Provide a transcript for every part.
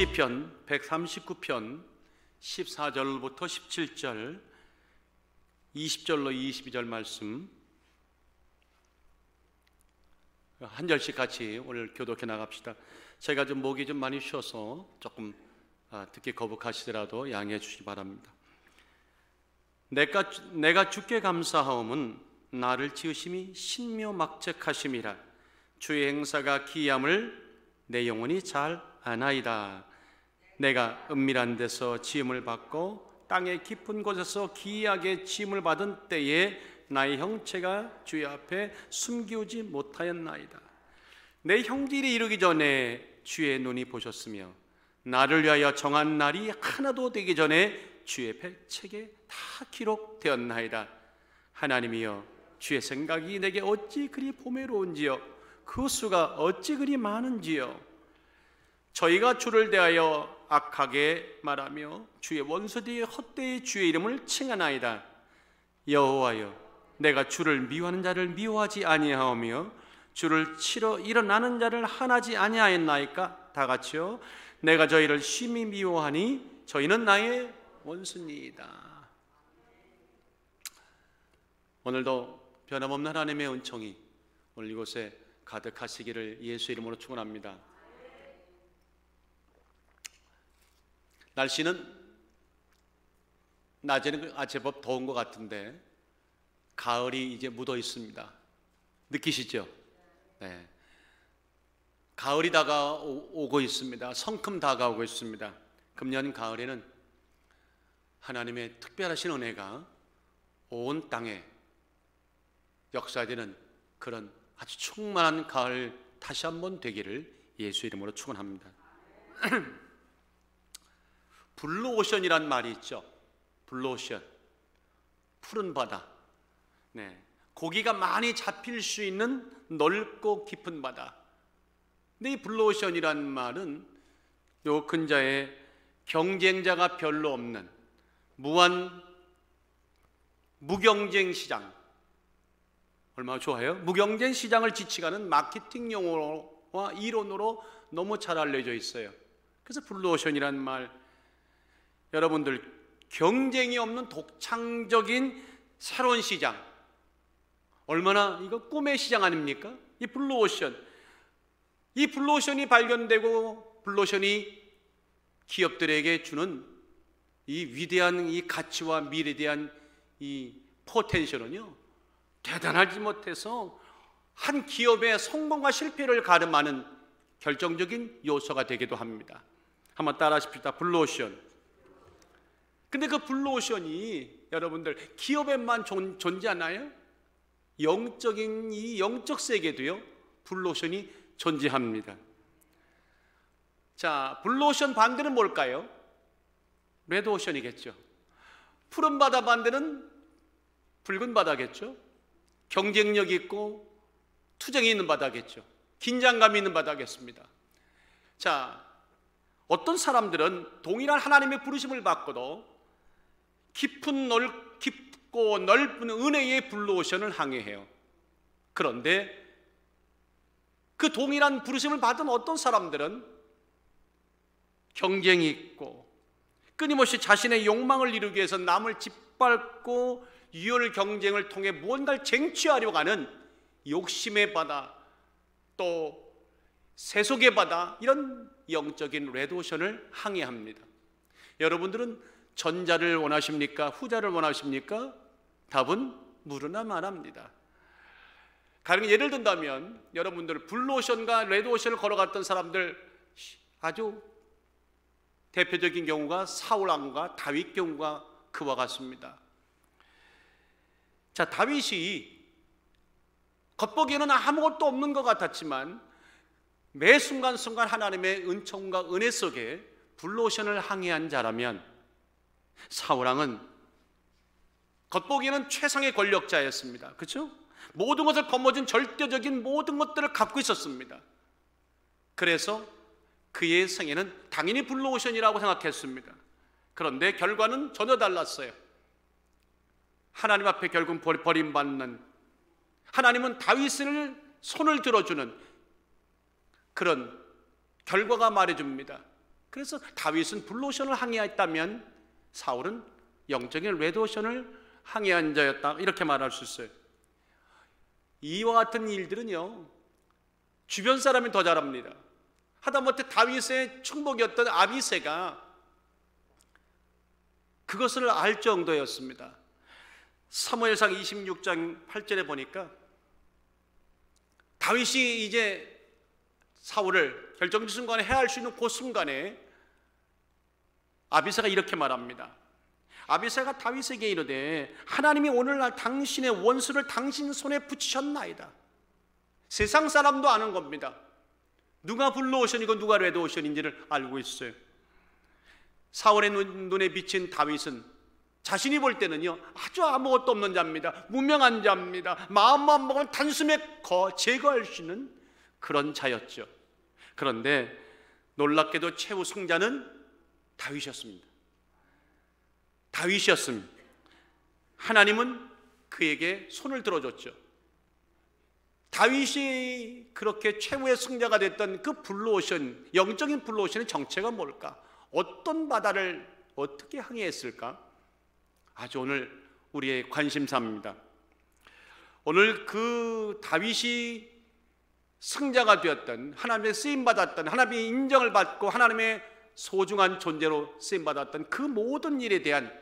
시편 139편 14절부터 17절, 20절로 22절 말씀 한 절씩 같이 오늘 교독해 나갑시다. 제가 좀 목이 좀 많이 쉬어서 조금 듣기 거북하시더라도 양해해 주시기 바랍니다. 내가 주께 감사하옴은 나를 지으심이 신묘막책하심이라. 주의 행사가 기이함을 내 영혼이 잘 아나이다. 내가 은밀한 데서 지음을 받고 땅의 깊은 곳에서 기이하게 지음을 받은 때에 나의 형체가 주의 앞에 숨기우지 못하였나이다. 내 형질이 이르기 전에 주의 눈이 보셨으며 나를 위하여 정한 날이 하나도 되기 전에 주의 책에 다 기록되었나이다. 하나님이여, 주의 생각이 내게 어찌 그리 보배로운지요, 그 수가 어찌 그리 많은지요. 저희가 주를 대하여 악하게 말하며 주의 원수들이 헛되이 주의 이름을 칭하나이다. 여호와여, 내가 주를 미워하는 자를 미워하지 아니하오며 주를 치러 일어나는 자를 한하지 아니하였나이까? 다 같이요. 내가 저희를 심히 미워하니 저희는 나의 원수니이다. 오늘도 변함없는 하나님의 은총이 오늘 이곳에 가득하시기를 예수 이름으로 축원합니다. 날씨는 낮에는 제법 더운 것 같은데 가을이 이제 묻어 있습니다. 느끼시죠? 네. 가을이 다가오고 있습니다. 성큼 다가오고 있습니다. 금년 가을에는 하나님의 특별하신 은혜가 온 땅에 역사되는 그런 아주 충만한 가을 다시 한번 되기를 예수 이름으로 축원합니다. 블루오션이란 말이 있죠. 블루오션, 푸른 바다. 네, 고기가 많이 잡힐 수 있는 넓고 깊은 바다. 근데 이 블루오션이란 말은 요 근자에 경쟁자가 별로 없는 무경쟁 시장, 얼마나 좋아요? 무경쟁 시장을 지칭하는 마케팅 용어와 이론으로 너무 잘 알려져 있어요. 그래서 블루오션이란 말, 여러분들 경쟁이 없는 독창적인 새로운 시장, 얼마나 이거 꿈의 시장 아닙니까? 이 블루오션, 이 블루오션이 발견되고 블루오션이 기업들에게 주는 이 위대한 이 가치와 미래에 대한 이 포텐셜은요, 대단하지 못해서 한 기업의 성공과 실패를 가름하는 결정적인 요소가 되기도 합니다. 한번 따라 하십시다. 블루오션. 근데 그 블루오션이 여러분들 기업에만 존재하나요? 영적인 이 영적 세계도요, 블루오션이 존재합니다. 자, 블루오션 반대는 뭘까요? 레드오션이겠죠. 푸른 바다 반대는 붉은 바다겠죠. 경쟁력 있고 투쟁이 있는 바다겠죠. 긴장감이 있는 바다겠습니다. 자, 어떤 사람들은 동일한 하나님의 부르심을 받고도 깊고 넓은 은혜의 블루오션을 항해해요. 그런데 그 동일한 부르심을 받은 어떤 사람들은 경쟁이 있고 끊임없이 자신의 욕망을 이루기 위해서 남을 짓밟고 유혈 경쟁을 통해 무언가를 쟁취하려고 하는 욕심의 바다, 또 세속의 바다, 이런 영적인 레드오션을 항해합니다. 여러분들은 전자를 원하십니까? 후자를 원하십니까? 답은 물으나 말합니다. 가령 예를 든다면 여러분들 블루오션과 레드오션을 걸어갔던 사람들, 아주 대표적인 경우가 사울왕과 다윗 경우가 그와 같습니다. 자, 다윗이 겉보기에는 아무것도 없는 것 같았지만 매 순간순간 하나님의 은총과 은혜 속에 블루오션을 항해한 자라면, 사울왕은 겉보기에는 최상의 권력자였습니다. 그렇죠? 모든 것을 거머쥔 절대적인 모든 것들을 갖고 있었습니다. 그래서 그의 생애는 당연히 블루오션이라고 생각했습니다. 그런데 결과는 전혀 달랐어요. 하나님 앞에 결국 버림받는, 하나님은 다윗을 손을 들어주는 그런 결과가 말해줍니다. 그래서 다윗은 블루오션을 항해했다면 사울은 영적인 레드오션을 항해한 자였다, 이렇게 말할 수 있어요. 이와 같은 일들은요, 주변 사람이 더 잘합니다. 하다못해 다윗의 충복이었던 아비새가 그것을 알 정도였습니다. 사무엘상 26장 8절에 보니까 다윗이 이제 사울을 결정적 순간에 해할 수 있는 그 순간에 아비새가 이렇게 말합니다. 아비새가 다윗에게 이르되 하나님이 오늘날 당신의 원수를 당신 손에 붙이셨나이다. 세상 사람도 아는 겁니다. 누가 블루오션이고 누가 레드오션인지를 알고 있어요. 사울의 눈에 비친 다윗은 자신이 볼 때는요, 아주 아무것도 없는 자입니다. 무명한 자입니다. 마음만 먹으면 단숨에 제거할 수 있는 그런 자였죠. 그런데 놀랍게도 최후 승자는 다윗이었습니다. 다윗이었습니다. 하나님은 그에게 손을 들어줬죠. 다윗이 그렇게 최후의 승자가 됐던 그 블루오션, 영적인 블루오션의 정체가 뭘까? 어떤 바다를 어떻게 항해했을까? 아주 오늘 우리의 관심사입니다. 오늘 그 다윗이 승자가 되었던, 하나님의 쓰임받았던, 하나님의 인정을 받고 하나님의 소중한 존재로 쓰임받았던 그 모든 일에 대한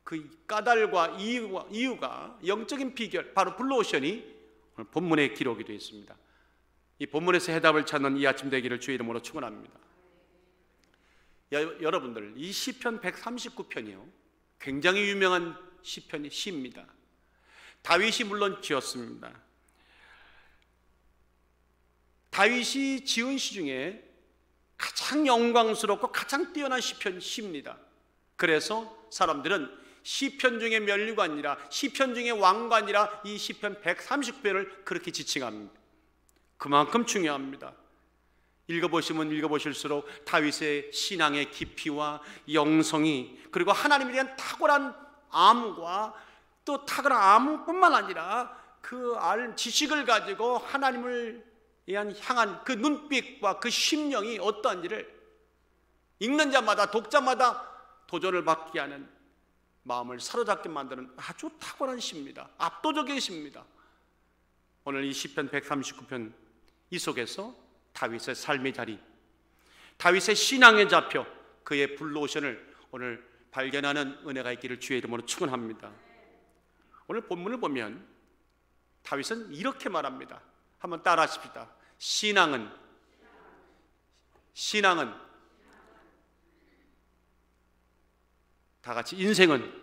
그 까닭과 이유가 영적인 비결, 바로 블루오션이 오늘 본문에 기록이 되어 있습니다. 이 본문에서 해답을 찾는 이 아침 되기를 주의 이름으로 축원합니다. 여러분들, 이 시편 139편이요, 굉장히 유명한 시입니다. 다윗이 물론 지었습니다. 다윗이 지은 시 중에 가장 영광스럽고 가장 뛰어난 시입니다. 그래서 사람들은 시편 중에 면류가 아니라, 시편 중에 왕가 아니라 이 시편 139편을 그렇게 지칭합니다. 그만큼 중요합니다. 읽어보시면 읽어보실수록 다윗의 신앙의 깊이와 영성이, 그리고 하나님에 대한 탁월한 암과, 또 탁월한 암뿐만 아니라 그 지식을 가지고 하나님을 향한 그 눈빛과 그 심령이 어떠한지를 읽는 자마다, 독자마다 도전을 받게 하는, 마음을 사로잡게 만드는 아주 탁월한 시입니다. 압도적인 시입니다. 오늘 이 시편 139편 이 속에서 다윗의 삶의 자리, 다윗의 신앙의 좌표, 그의 블루오션을 오늘 발견하는 은혜가 있기를 주의 이름으로 축원합니다. 오늘 본문을 보면 다윗은 이렇게 말합니다. 한번 따라하십시다. 신앙은 다 같이, 인생은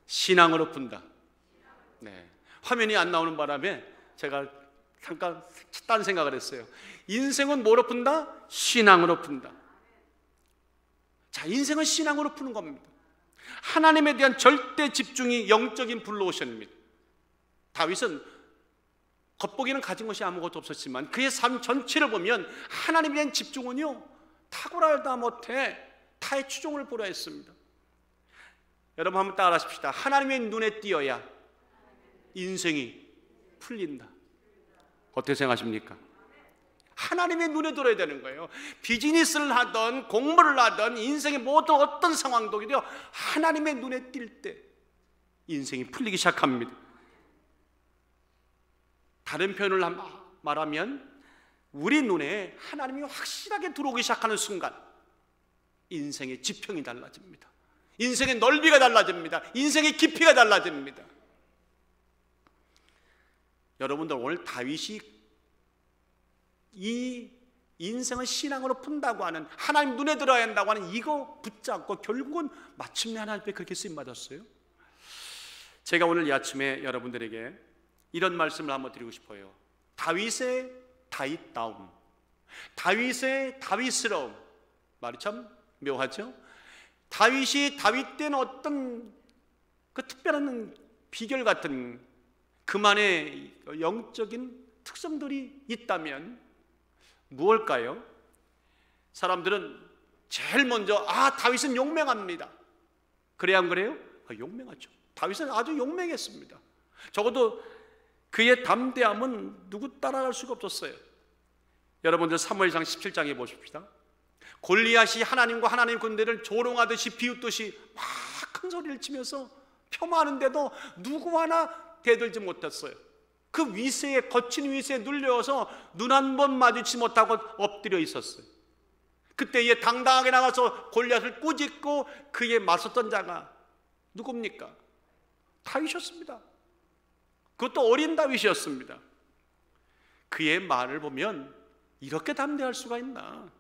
신앙으로 푼다. 네. 화면이 안 나오는 바람에 제가 잠깐 딴 생각을 했어요. 인생은 뭐로 푼다? 신앙으로 푼다. 자, 인생은 신앙으로 푸는 겁니다. 하나님에 대한 절대 집중이 영적인 블루오션입니다. 다윗은 겉보기는 가진 것이 아무것도 없었지만 그의 삶 전체를 보면 하나님에 대한 집중은요, 탁월하다 못해 타의 추종을 보려 했습니다. 여러분 한번 따라하십시다. 하나님의 눈에 띄어야 인생이 풀린다. 어떻게 생각하십니까? 하나님의 눈에 들어야 되는 거예요. 비즈니스를 하든 공부를 하든 인생의 모든 어떤 상황도 하나님의 눈에 띌 때 인생이 풀리기 시작합니다. 다른 표현을 말하면 우리 눈에 하나님이 확실하게 들어오기 시작하는 순간 인생의 지평이 달라집니다. 인생의 넓이가 달라집니다. 인생의 깊이가 달라집니다. 여러분들, 오늘 다윗이 이 인생을 신앙으로 푼다고 하는, 하나님 눈에 들어야 한다고 하는 이거 붙잡고 결국은 마침내 하나님 앞에 그렇게 쓰임받았어요. 제가 오늘 이 아침에 여러분들에게 이런 말씀을 한번 드리고 싶어요. 다윗의 다윗다움, 다윗의 다윗스러움. 말이 참 묘하죠? 다윗이 다윗된 어떤 그 특별한 비결 같은 그만의 영적인 특성들이 있다면 무엇일까요? 사람들은 제일 먼저 다윗은 용맹합니다. 그래야 안 그래요? 용맹하죠. 다윗은 아주 용맹했습니다. 적어도 그의 담대함은 누구 따라갈 수가 없었어요. 여러분들 사무엘상 17장에 보십시다. 골리앗이 하나님과 하나님 군대를 조롱하듯이 비웃듯이 막 큰 소리를 치면서 폄하하는데도 누구 하나 대들지 못했어요. 그 위세에, 거친 위세에 눌려서 눈 한 번 마주치지 못하고 엎드려 있었어요. 그때에 당당하게 나가서 골리앗을 꾸짖고 그에 맞섰던 자가 누굽니까? 다윗이었습니다. 그것도 어린 다윗이었습니다. 그의 말을 보면 이렇게 담대할 수가 있나?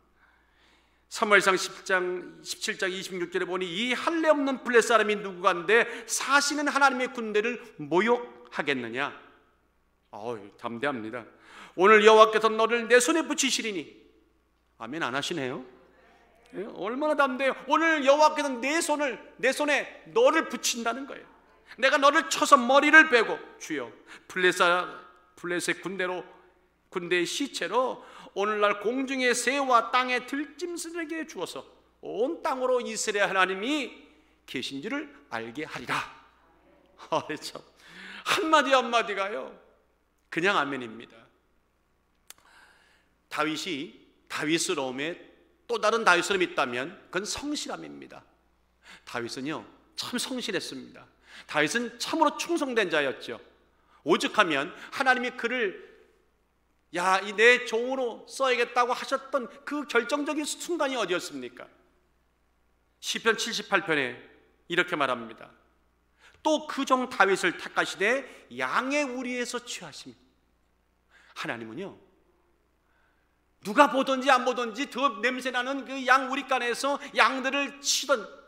사무엘상 17장 26절에 보니 이 할례 없는 블레 사람이 누구간데 사시는 하나님의 군대를 모욕하겠느냐? 담대합니다. 오늘 여호와께서 너를 내 손에 붙이시리니. 아멘 안 하시네요? 얼마나 담대해요. 오늘 여호와께서 내 손에 너를 붙인다는 거예요. 내가 너를 쳐서 머리를 베고 주여 블레셋 군대의 시체로 오늘날 공중의 새와 땅의 들짐승에게 주어서 온 땅으로 이스라엘 하나님이 계신 줄을 알게 하리라. 참 한마디 한마디가요 그냥 아멘입니다. 다윗이 다윗스러움에 또 다른 다윗스러움이 있다면 그건 성실함입니다. 다윗은요 참 성실했습니다. 다윗은 참으로 충성된 자였죠. 오죽하면 하나님이 그를 이 내 종으로 써야겠다고 하셨던 그 결정적인 순간이 어디였습니까? 시편 78편에 이렇게 말합니다. 또 그 종 다윗을 택하시되 양의 우리에서 취하심. 하나님은요 누가 보든지 안 보든지 더 냄새나는 그 양 우리간에서 양들을 치던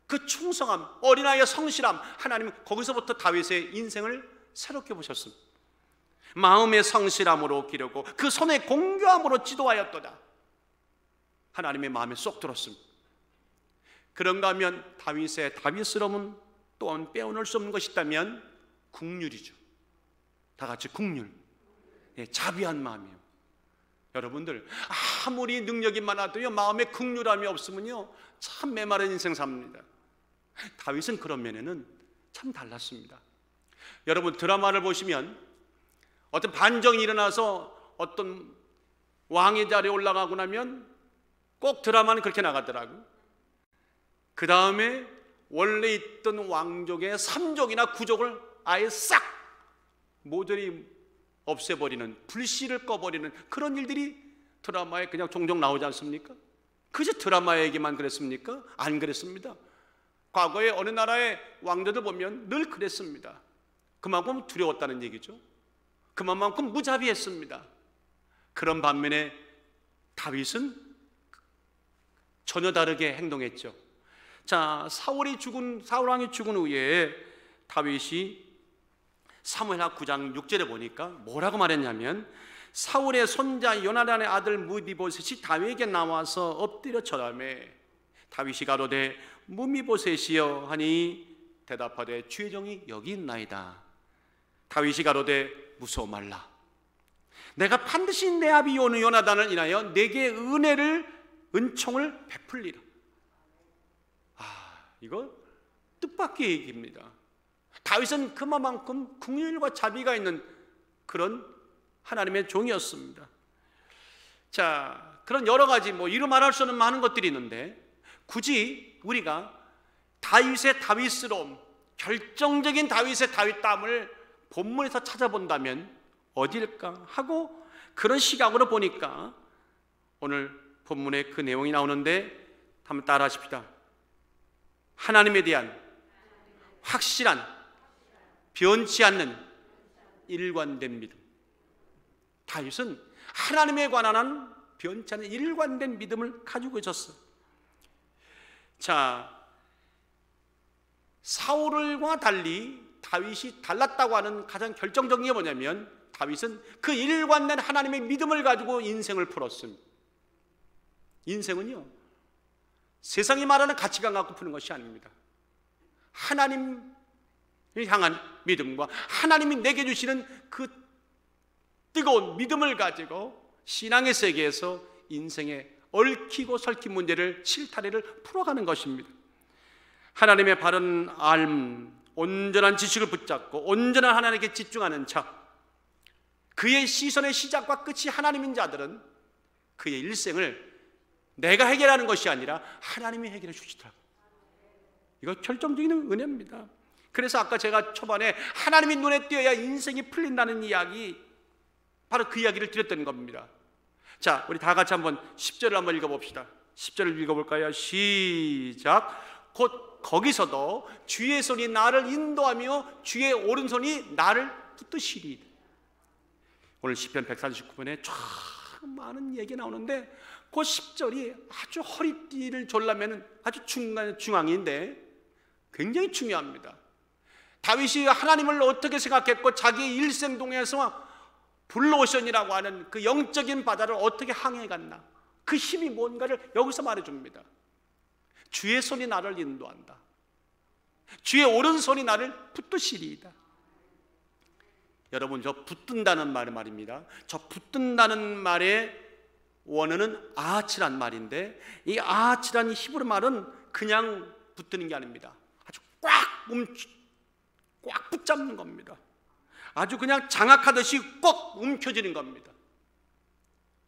그 충성함, 어린아이의 성실함, 하나님은 거기서부터 다윗의 인생을 새롭게 보셨습니다. 마음의 성실함으로 기르고 그 손의 공교함으로 지도하였도다. 하나님의 마음에 쏙 들었습니다. 그런가 하면 다윗의 다윗스러움은 또한 빼어낼 수 없는 것이 있다면 국률이죠. 다 같이 국률, 자비한 마음이에요. 여러분들 아무리 능력이 많아도요 마음에 국률함이 없으면요 참 메마른 인생 삽니다. 다윗은 그런 면에는 참 달랐습니다. 여러분 드라마를 보시면 어떤 반정이 일어나서 어떤 왕의 자리에 올라가고 나면 꼭 드라마는 그렇게 나가더라고요. 그 다음에 원래 있던 왕족의 3족이나 9족을 아예 싹 모조리 없애버리는, 불씨를 꺼버리는 그런 일들이 드라마에 그냥 종종 나오지 않습니까? 그저 드라마 얘기만 그랬습니까? 안 그랬습니다. 과거에 어느 나라의 왕조들 보면 늘 그랬습니다. 그만큼 두려웠다는 얘기죠. 그만큼 무자비했습니다. 그런 반면에 다윗은 전혀 다르게 행동했죠. 자, 사울 왕이 죽은 후에 다윗이 사무엘하 9장 6절에 보니까 뭐라고 말했냐면 사울의 손자 요나단의 아들 무비보셋이 다윗에게 나와서 엎드려 절하매 다윗이 가로되 무비보셋이여 하니 대답하되 주의 종이 여기 있나이다. 다윗이 가로되 무서워 말라. 내가 반드시 내 아비 요나단을 인하여 내게 은총을 베풀리라. 이거 뜻밖의 얘기입니다. 다윗은 그만큼 긍휼과 자비가 있는 그런 하나님의 종이었습니다. 자, 그런 여러 가지 이루 말할 수 없는 많은 것들이 있는데 굳이 우리가 다윗의 다윗스러움, 결정적인 다윗의 다윗담을 본문에서 찾아본다면 어디일까 하고 그런 시각으로 보니까 오늘 본문에 그 내용이 나오는데 한번 따라 하십시다. 하나님에 대한 확실한 변치 않는 일관된 믿음. 다윗은 하나님에 관한 변치 않는 일관된 믿음을 가지고 있었어요. 자, 사울과 달리 다윗이 달랐다고 하는 가장 결정적인 게 뭐냐면 다윗은 그 일관된 하나님의 믿음을 가지고 인생을 풀었습니다. 인생은요 세상이 말하는 가치관 갖고 푸는 것이 아닙니다. 하나님을 향한 믿음과 하나님이 내게 주시는 그 뜨거운 믿음을 가지고 신앙의 세계에서 인생의 얽히고 설킨 문제를 실타래를 풀어가는 것입니다. 하나님의 바른 알, 온전한 지식을 붙잡고 온전한 하나님께 집중하는 자, 그의 시선의 시작과 끝이 하나님인 자들은 그의 일생을 내가 해결하는 것이 아니라 하나님이 해결해 주시더라고요. 이거 결정적인 은혜입니다. 그래서 아까 제가 초반에 하나님이 눈에 띄어야 인생이 풀린다는 이야기, 바로 그 이야기를 드렸던 겁니다. 자, 우리 다 같이 한번 10절을 한번 읽어봅시다. 10절을 읽어볼까요? 시작. 곧 거기서도 주의 손이 나를 인도하며 주의 오른손이 나를 붙드시리. 오늘 시편 149편에 참 많은 얘기 나오는데 그 10절이 아주 허리띠를 졸라매는 아주 중앙인데 굉장히 중요합니다. 다윗이 하나님을 어떻게 생각했고 자기의 일생동에서 블루오션이라고 하는 그 영적인 바다를 어떻게 항해 갔나, 그 힘이 뭔가를 여기서 말해줍니다. 주의 손이 나를 인도한다. 주의 오른손이 나를 붙드시리이다. 여러분, 저 붙든다는 말입니다. 저 붙든다는 말의 원어는 아치란 말인데, 이 아치란 히브리 말은 그냥 붙드는 게 아닙니다. 아주 꽉 붙잡는 겁니다. 아주 그냥 장악하듯이 꼭 움켜쥐는 겁니다.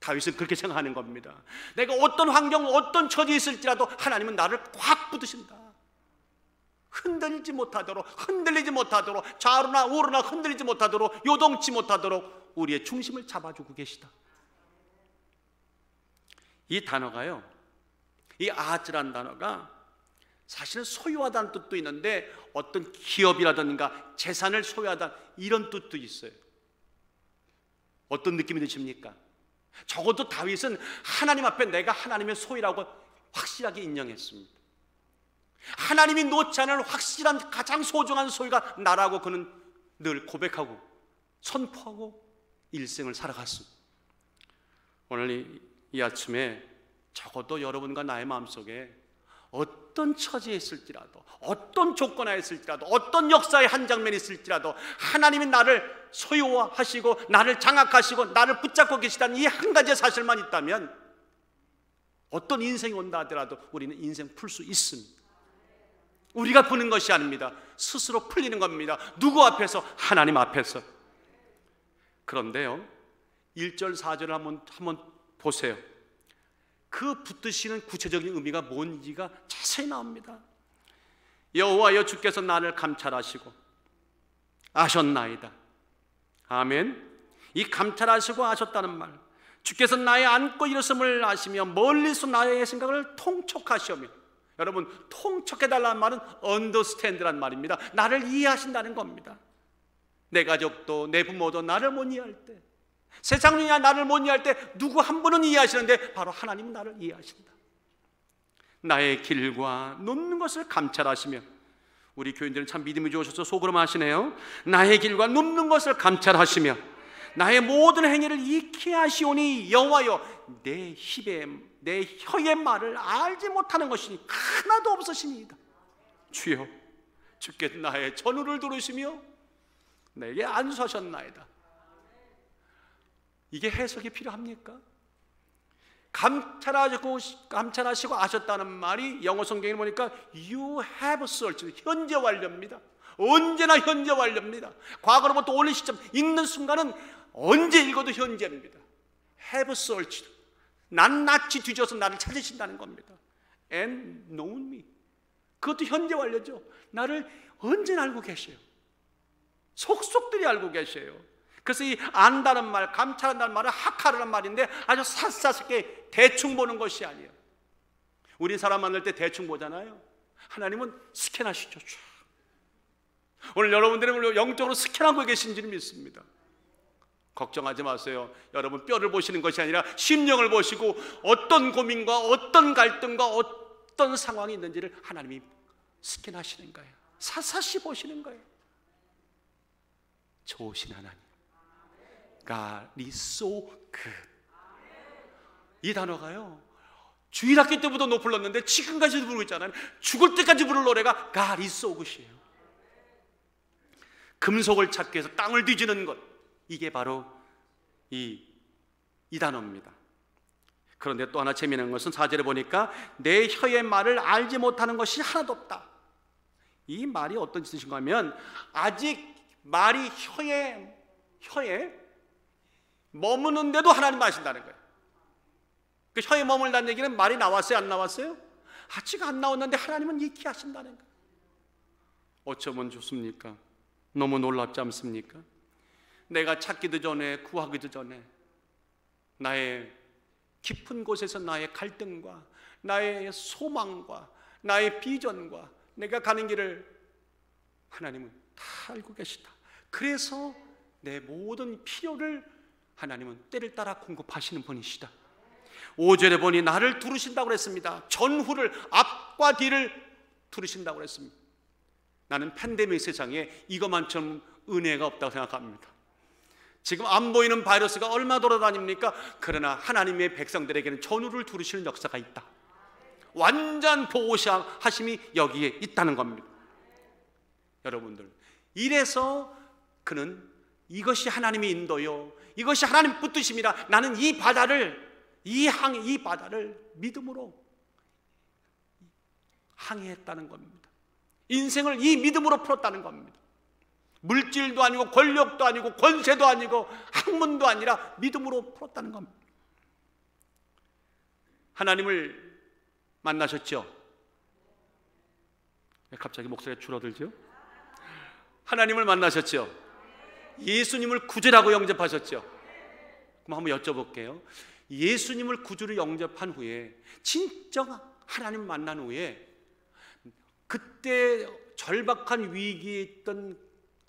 다윗은 그렇게 생각하는 겁니다. 내가 어떤 환경, 어떤 처지에 있을지라도 하나님은 나를 꽉 붙드신다. 흔들리지 못하도록, 좌우나 우로나 흔들리지 못하도록, 요동치 못하도록 우리의 중심을 잡아주고 계시다. 이 단어가요, 이 아즈란 단어가 사실은 소유하다는 뜻도 있는데 어떤 기업이라든가 재산을 소유하다 이런 뜻도 있어요. 어떤 느낌이 드십니까? 적어도 다윗은 하나님 앞에 내가 하나님의 소유라고 확실하게 인정했습니다. 하나님이 놓지 않을 확실한 가장 소중한 소유가 나라고 그는 늘 고백하고 선포하고 일생을 살아갔습니다. 오늘 이 아침에 적어도 여러분과 나의 마음속에 어떤 처지에 있을지라도, 어떤 조건하에 있을지라도, 어떤 역사의 한 장면이 있을지라도 하나님이 나를 소유하시고 나를 장악하시고 나를 붙잡고 계시다는 이 한 가지의 사실만 있다면 어떤 인생이 온다 하더라도 우리는 인생 풀 수 있습니다. 우리가 푸는 것이 아닙니다. 스스로 풀리는 겁니다. 누구 앞에서? 하나님 앞에서. 그런데요, 1절 4절을 한번 보세요. 그 붙드시는 구체적인 의미가 뭔지가 자세히 나옵니다. 여호와여, 주께서 나를 감찰하시고 아셨나이다. 아멘. 이 감찰하시고 아셨다는 말, 주께서 나의 앉고 일어섬을 아시며 멀리서 나의 생각을 통촉하시오며. 여러분, 통촉해달라는 말은 understand란 말입니다. 나를 이해하신다는 겁니다. 내 가족도 내 부모도 나를 못 이해할 때, 세상이 나를 못 이해할 때 누구 한 분은 이해하시는데 바로 하나님은 나를 이해하신다. 나의 길과 눕는 것을 감찰하시며. 우리 교인들은 참 믿음이 좋으셔서 속으로 하시네요. 나의 길과 눕는 것을 감찰하시며 나의 모든 행위를 익히 하시오니 여호와여, 내 혀의 말을 알지 못하는 것이 하나도 없으시니이다. 주여, 주께 나의 전우를 들으시며 내게 안수하셨나이다. 이게 해석이 필요합니까? 감찰하시고 아셨다는 말이 영어 성경에 보니까 You have searched, 현재 완료입니다. 언제나 현재 완료입니다. 과거로부터 오늘 시점, 읽는 순간은 언제 읽어도 현재입니다. Have searched, 낱낱이 뒤져서 나를 찾으신다는 겁니다. And known me, 그것도 현재 완료죠. 나를 언제나 알고 계셔요. 속속들이 알고 계셔요. 그래서 이 안다는 말, 감찰한다는 말은 하카르란 말인데 아주 샅샅하게 대충 보는 것이 아니에요. 우리 사람 만날 때 대충 보잖아요. 하나님은 스캔하시죠. 오늘 여러분들은 영적으로 스캔하고 계신 줄 믿습니다. 걱정하지 마세요. 여러분 뼈를 보시는 것이 아니라 심령을 보시고 어떤 고민과 어떤 갈등과 어떤 상황이 있는지를 하나님이 스캔하시는 거예요. 사사시 보시는 거예요. 좋으신 하나님, God is so good. 이 단어가요, 주일학교 때부터 불렀는데 지금까지도 부르고 있잖아요. 죽을 때까지 부를 노래가 God is so good이에요. 금속을 찾기 위해서 땅을 뒤지는 것, 이게 바로 이 단어입니다. 그런데 또 하나 재미있는 것은 4절에 보니까 내 혀의 말을 알지 못하는 것이 하나도 없다. 이 말이 어떤 뜻인가 하면 아직 말이 혀에 머무는데도 하나님 아신다는 거예요. 그 혀에 머물다는 얘기는 말이 나왔어요, 안 나왔어요? 아직 안 나왔는데 하나님은 익히 하신다는 거예요. 어쩌면 좋습니까? 너무 놀랍지 않습니까? 내가 찾기도 전에, 구하기도 전에 나의 깊은 곳에서 나의 갈등과 나의 소망과 나의 비전과 내가 가는 길을 하나님은 다 알고 계시다. 그래서 내 모든 필요를 하나님은 때를 따라 공급하시는 분이시다. 5절에 보니 나를 두르신다고 그랬습니다. 전후를, 앞과 뒤를 두르신다고 그랬습니다. 나는 팬데믹 세상에 이것만큼 은혜가 없다고 생각합니다. 지금 안 보이는 바이러스가 얼마 돌아다닙니까? 그러나 하나님의 백성들에게는 전후를 두르시는 역사가 있다. 완전 보호하심이 여기에 있다는 겁니다. 여러분들, 이래서 그는 이것이 하나님의 인도요, 이것이 하나님 붙드심이라, 나는 이 바다를, 이 바다를 믿음으로 항해했다는 겁니다. 인생을 이 믿음으로 풀었다는 겁니다. 물질도 아니고 권력도 아니고 권세도 아니고 학문도 아니라 믿음으로 풀었다는 겁니다. 하나님을 만나셨죠? 갑자기 목소리가 줄어들죠? 하나님을 만나셨죠? 예수님을 구주라고 영접하셨죠? 그럼 한번 여쭤볼게요. 예수님을 구주로 영접한 후에, 진짜 하나님을 만난 후에, 그때 절박한 위기에 있던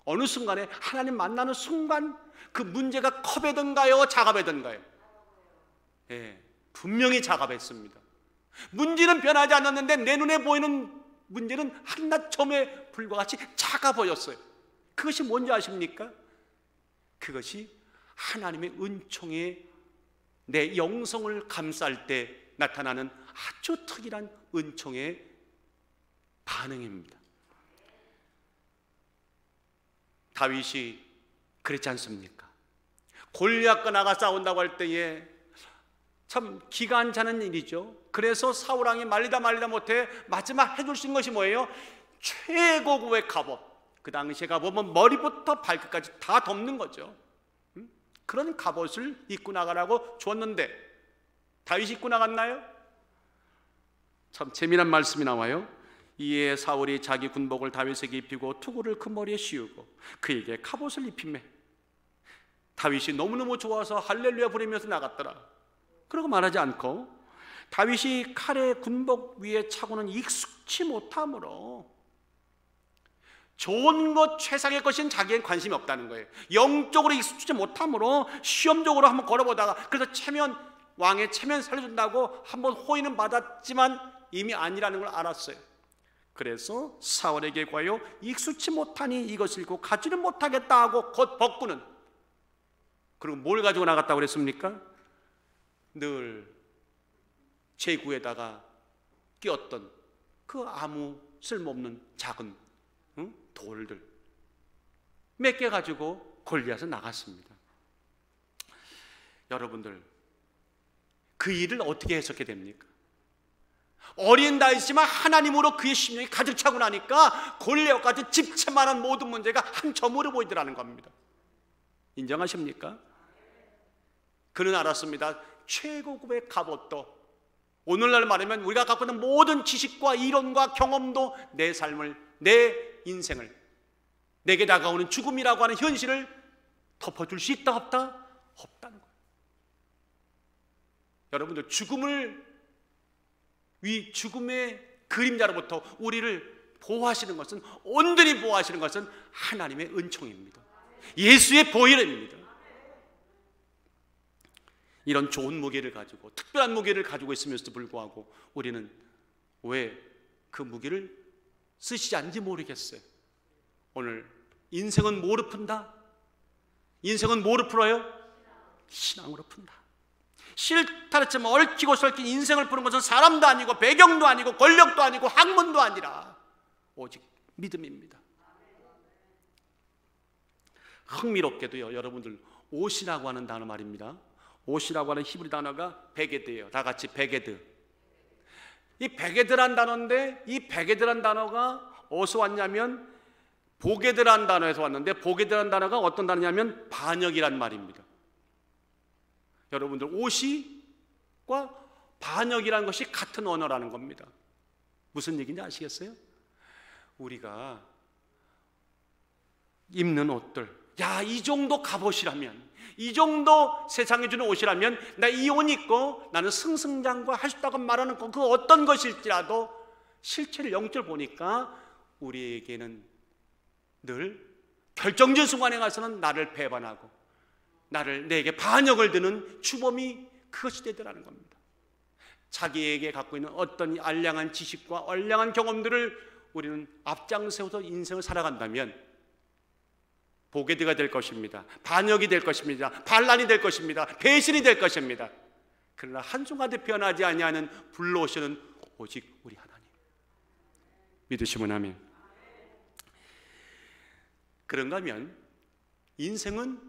어느 순간에 하나님 만나는 순간 그 문제가 컵에든가요, 작업에든가요? 예, 분명히 작업했습니다. 문제는 변하지 않았는데 내 눈에 보이는 문제는 한낱 점에 불과같이 작아 보였어요. 그것이 뭔지 아십니까? 그것이 하나님의 은총에 내 영성을 감쌀 때 나타나는 아주 특이한 은총의 반응입니다. 다윗이 그랬지 않습니까? 골리앗과 나가 싸운다고 할 때에 참 기가 안 차는 일이죠. 그래서 사울왕이 말리다 못해 마지막 해줄 수 있는 것이 뭐예요? 최고급의 갑옷. 그 당시에 갑옷은 머리부터 발끝까지 다 덮는 거죠. 그런 갑옷을 입고 나가라고 줬는데 다윗이 입고 나갔나요? 참 재미난 말씀이 나와요. 이에 사울이 자기 군복을 다윗에게 입히고 투구를 그 머리에 씌우고 그에게 갑옷을 입히매 다윗이 너무너무 좋아서 할렐루야 부르면서 나갔더라. 그러고 말하지 않고 다윗이 칼에 군복 위에 차고는 익숙치 못함으로 좋은 것, 최상의 것인 자기엔 관심이 없다는 거예요. 영적으로 익숙치 못함으로 시험적으로 한번 걸어보다가, 그래서 왕의 체면 살려준다고 한번 호의는 받았지만 이미 아니라는 걸 알았어요. 그래서 사울에게 과요 익숙치 못하니 이것을 입고 가지는 못하겠다 하고 곧 벗고는, 그리고 뭘 가지고 나갔다고 그랬습니까? 늘 제구에다가 끼었던 그 아무 쓸모없는 작은 돌들 몇 개 가지고 골리앗은 나갔습니다. 여러분들, 그 일을 어떻게 해석해야 됩니까? 어린 나이지만 하나님으로 그의 심령이 가득 차고 나니까 골리앗 같은 집채만한 모든 문제가 한 점으로 보이더라는 겁니다. 인정하십니까? 그는 알았습니다. 최고급의 갑옷도, 오늘날 말하면 우리가 갖고 있는 모든 지식과 이론과 경험도 내 삶을, 내 인생을, 내게 다가오는 죽음이라고 하는 현실을 덮어줄 수 있다 없다? 없다는 거예요. 여러분들, 죽음의 그림자로부터 우리를 보호하시는 것은, 온전히 보호하시는 것은 하나님의 은총입니다. 예수의 보혈입니다. 이런 좋은 무게를 가지고, 특별한 무게를 가지고 있으면서도 불구하고 우리는 왜 그 무게를 쓰시지 않는지 모르겠어요. 오늘 인생은 뭐로 푼다? 인생은 뭐로 풀어요? 신앙으로 푼다. 싫다 했지만 얽히고 설킨 인생을 푸는 것은 사람도 아니고 배경도 아니고 권력도 아니고 학문도 아니라 오직 믿음입니다. 흥미롭게도요, 여러분들, 옷이라고 하는 단어 말입니다. 옷이라고 하는 히브리 단어가 베게드예요. 다 같이 베게드. 이 베게드란 단어인데, 이 베게드란 단어가 어디서 왔냐면 보게드란 단어에서 왔는데, 보게드란 단어가 어떤 단어냐면 반역이란 말입니다. 여러분들, 옷이과 반역이라는 것이 같은 언어라는 겁니다. 무슨 얘기인지 아시겠어요? 우리가 입는 옷들, 야, 이 정도 갑옷이라면, 이 정도 세상에 주는 옷이라면 나 이 옷 입고 나는 승승장구할 수 있다고 말하는 그 어떤 것일지라도 실체를 영적으로 보니까 우리에게는 늘 결정적인 순간에 가서는 나를 배반하고 내게 반역을 드는 주범이 그것이 되더라는 겁니다. 자기에게 갖고 있는 어떤 알량한 지식과 알량한 경험들을 우리는 앞장세워서 인생을 살아간다면 보게드가 될 것입니다. 반역이 될 것입니다. 반란이 될 것입니다. 배신이 될 것입니다. 그러나 한순간도 변하지 아니하는 불러오시는 오직 우리 하나님. 믿으시면 아멘. 그런가 하면 인생은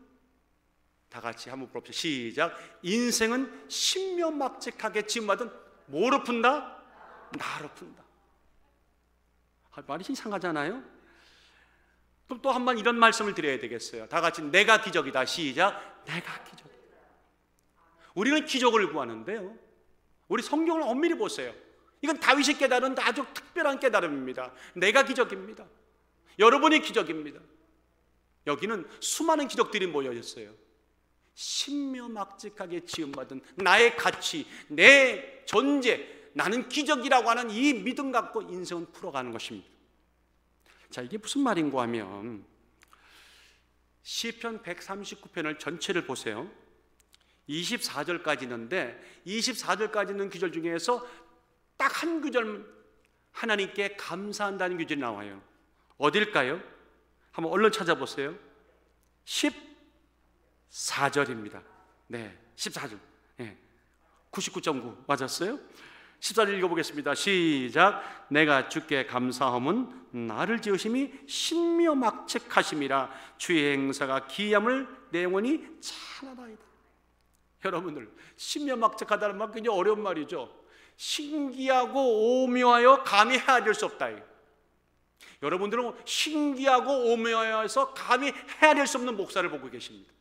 다 같이 한번 불러봅시다. 시작. 인생은 신묘막측하게 지음받은 뭐로 푼다? 나로 푼다. 말이 이상하잖아요. 또 한 번 이런 말씀을 드려야 되겠어요. 다 같이 내가 기적이다. 시작. 내가 기적이다. 우리는 기적을 구하는데요, 우리 성경을 엄밀히 보세요. 이건 다윗이 깨달은 아주 특별한 깨달음입니다. 내가 기적입니다. 여러분이 기적입니다. 여기는 수많은 기적들이 모여 있어요. 신묘막측하게 지음받은 나의 가치, 내 존재, 나는 기적이라고 하는 이 믿음 갖고 인생은 풀어가는 것입니다. 자, 이게 무슨 말인가 하면 시편 139편을 전체를 보세요. 24절까지 있는데 24절까지 있는 구절 중에서 딱 한 구절 하나님께 감사한다는 구절이 나와요. 어딜까요? 한번 얼른 찾아보세요. 14절입니다. 네, 14절. 네, 99.9 맞았어요? 14절 읽어보겠습니다. 시작. 내가 주께 감사함은 나를 지으심이 신묘막측하심이라 주의 행사가 기이함을 내 영혼이 찬하나이다. 여러분들, 신묘막측하다는 말 굉장히 어려운 말이죠. 신기하고 오묘하여 감히 헤아릴 수 없다. 여러분들은 신기하고 오묘하여서 감히 헤아릴 수 없는 목사를 보고 계십니다.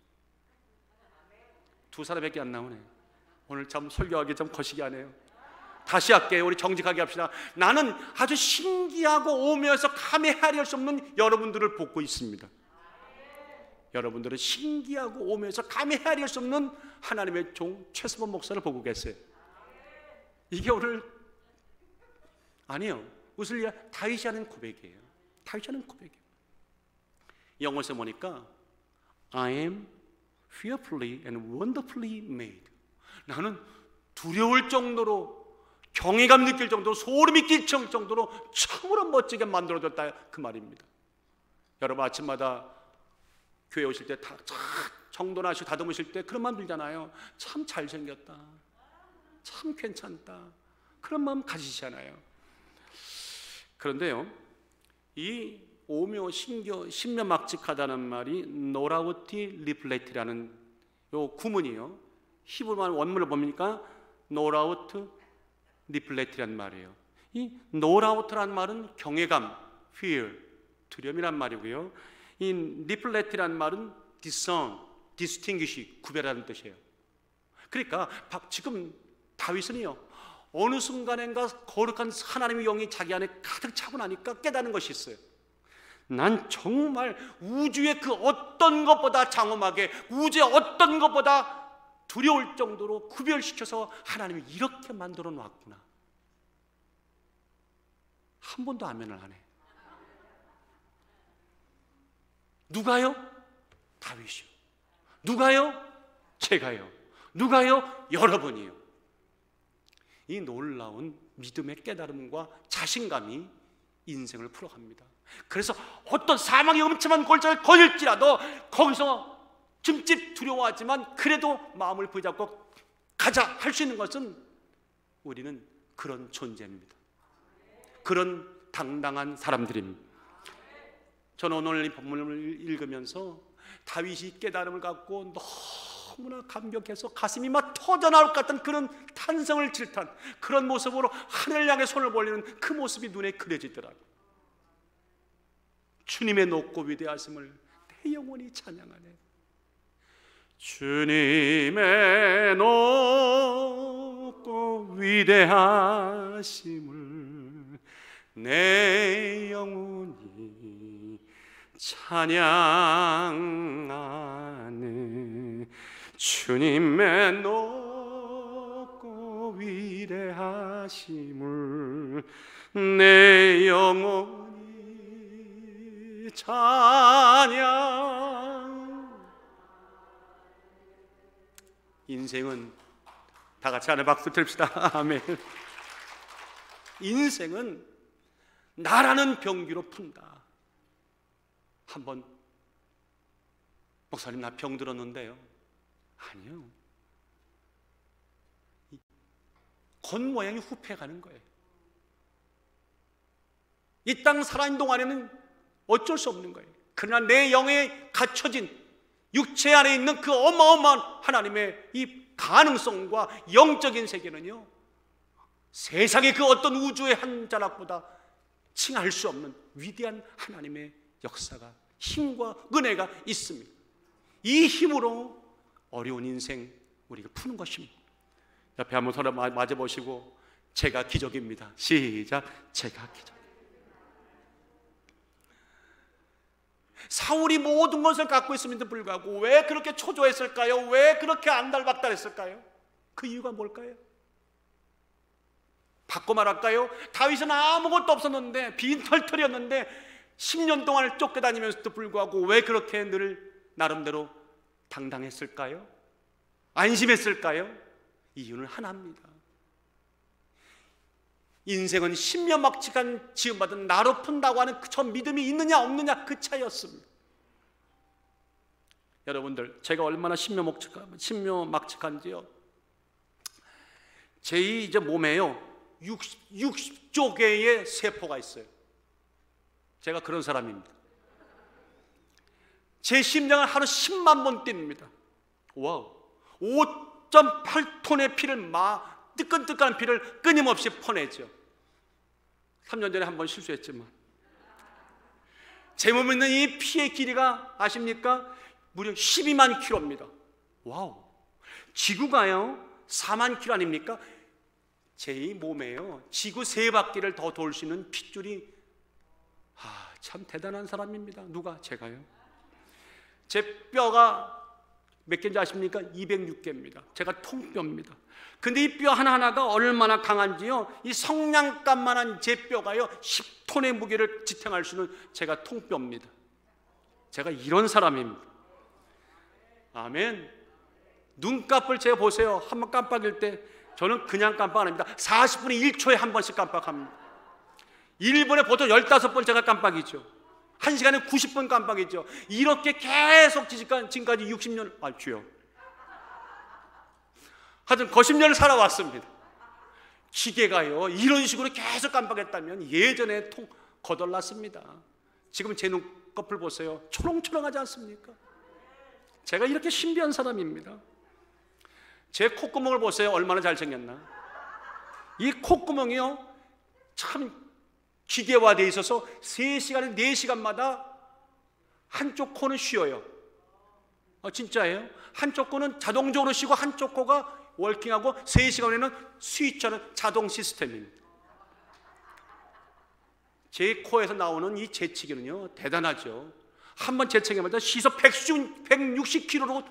두 사람밖에 안 나오네. 오늘 참 설교하기 좀 거시기하네요. 다시 할게요. 우리 정직하게 합시다. 나는 아주 신기하고 오묘해서 감히 헤아릴 수 없는 여러분들을 보고 있습니다. 여러분들은 신기하고 오묘해서 감히 헤아릴 수 없는 하나님의 종 최수범 목사를 보고 계세요. 이게 오늘 아니요, 웃을 일, 다윗이 하는 고백이에요. 다윗이 하는 고백이에요. 영어에서 보니까 I am fearfully and wonderfully made. 나는 두려울 정도로, 경외감 느낄 정도로, 소름이 끼칠 정도로 참으로 멋지게 만들어졌다, 그 말입니다. 여러분 아침마다 교회 오실 때 정돈하시고 다듬으실 때 그런 마음 들잖아요. 참 잘생겼다, 참 괜찮다, 그런 마음 가지시잖아요. 그런데요, 이 오묘 신묘막측하다는 말이 노라우티 리플레티라는 요 구문이요, 히브리말 원문을 보니까 노라우트 리플레티란 말이에요. 이 노라우트란 말은 경외감, fear, 두려움이란 말이고요. 이 리플레티란 말은 discern, distinguish, 구별하는 뜻이에요. 그러니까 지금 다윗은요, 어느 순간인가 거룩한 하나님의 영이 자기 안에 가득 차고 나니까 깨닫는 것이 있어요. 난 정말 우주의 그 어떤 것보다 장엄하게, 우주의 어떤 것보다 두려울 정도로 구별시켜서 하나님이 이렇게 만들어 놨구나. 한 번도 아멘을 안 해. 누가요? 다윗이요. 누가요? 제가요. 누가요? 여러분이요. 이 놀라운 믿음의 깨달음과 자신감이 인생을 풀어갑니다. 그래서 어떤 사망의 음침한 골짜기를 거닐지라도 거기서 찜찜 두려워하지만 그래도 마음을 부여잡고 가자 할 수 있는 것은 우리는 그런 존재입니다. 그런 당당한 사람들입니다. 저는 오늘 이 본문을 읽으면서 다윗이 깨달음을 갖고 너무나 감격해서 가슴이 막 터져나올 것 같은 그런 탄성을 질탄 그런 모습으로 하늘을 향해 손을 벌리는 그 모습이 눈에 그려지더라고요. 주님의 높고 위대하심을 내 영혼이 찬양하네. 주님의 높고 높고 위대하심을 내 영혼이 찬양하네. 주님의 높고 위대하심을 내 영혼이 찬양. 인생은 다 같이 하나 박수 칩시다. 아멘. 인생은 나라는 병기로 푼다. 한번 목사님 나 병 들었는데요. 아니요. 겉모양이 후패가는 거예요. 이 땅 살아있는 동안에는 어쩔 수 없는 거예요. 그러나 내 영에 갇혀진 육체 안에 있는 그 어마어마한 하나님의 이 가능성과 영적인 세계는요, 세상의 그 어떤 우주의 한 자락보다 칭할 수 없는 위대한 하나님의 역사가, 힘과 은혜가 있습니다. 이 힘으로 어려운 인생 우리가 푸는 것입니다. 옆에 한번 손을 맞아보시고 제가 기적입니다. 시작. 제가 기적. 사울이 모든 것을 갖고 있음에도 불구하고 왜 그렇게 초조했을까요? 왜 그렇게 안달박달했을까요? 그 이유가 뭘까요? 바꿔 말할까요? 다윗은 아무것도 없었는데, 빈털털이었는데 10년 동안을 쫓겨다니면서도 불구하고 왜 그렇게 늘 나름대로 당당했을까요? 안심했을까요? 이유는 하나입니다. 인생은 신묘막측한 지음받은 나로 푼다고 하는 저 믿음이 있느냐 없느냐, 그 차이였습니다. 여러분들, 제가 얼마나 신묘막측한지요, 제 이제 몸에요 60조 개의 세포가 있어요. 제가 그런 사람입니다. 제 심장은 하루 10만 번 뜁니다. 와우. 5.8톤의 피를 뜨끈뜨끈한 피를 끊임없이 퍼내죠. 3년 전에 한번 실수했지만 제 몸에 있는 이 피의 길이가 아십니까? 무려 12만 킬로입니다. 와우. 지구가요 4만 킬로 아닙니까? 제 이 몸에요 지구 3바퀴를 더 돌 수 있는 핏줄이 참 대단한 사람입니다. 누가? 제가요. 제 뼈가 몇 개인지 아십니까? 206개입니다. 제가 통뼈입니다. 근데 이 뼈 하나하나가 얼마나 강한지요, 이 성냥갑만한 제 뼈가요 10톤의 무게를 지탱할 수 있는 제가 통뼈입니다. 제가 이런 사람입니다. 아멘. 눈깜을 제가 보세요. 한번 깜빡일 때 저는 그냥 깜빡 안 합니다. 40분에 1초에 한 번씩 깜빡합니다. 1분에 보통 15번 제가 깜빡이죠. 1시간에 90분 깜빡이죠. 이렇게 계속 지금까지 60년, 주여, 하여튼 거십년을 살아왔습니다. 기계가요 이런 식으로 계속 깜빡했다면 예전에 거덜났습니다. 지금 제 눈꺼풀 보세요. 초롱초롱하지 않습니까? 제가 이렇게 신비한 사람입니다. 제 콧구멍을 보세요. 얼마나 잘생겼나. 이 콧구멍이요 참 기계화되어 있어서 3시간에 4시간마다 한쪽 코는 쉬어요. 진짜예요. 한쪽 코는 자동적으로 쉬고 한쪽 코가 월킹하고 3시간 후에는 스위치하는 자동 시스템입니다. 제 코에서 나오는 이 재채기는요 대단하죠. 한번 재채기마다 시속 160km로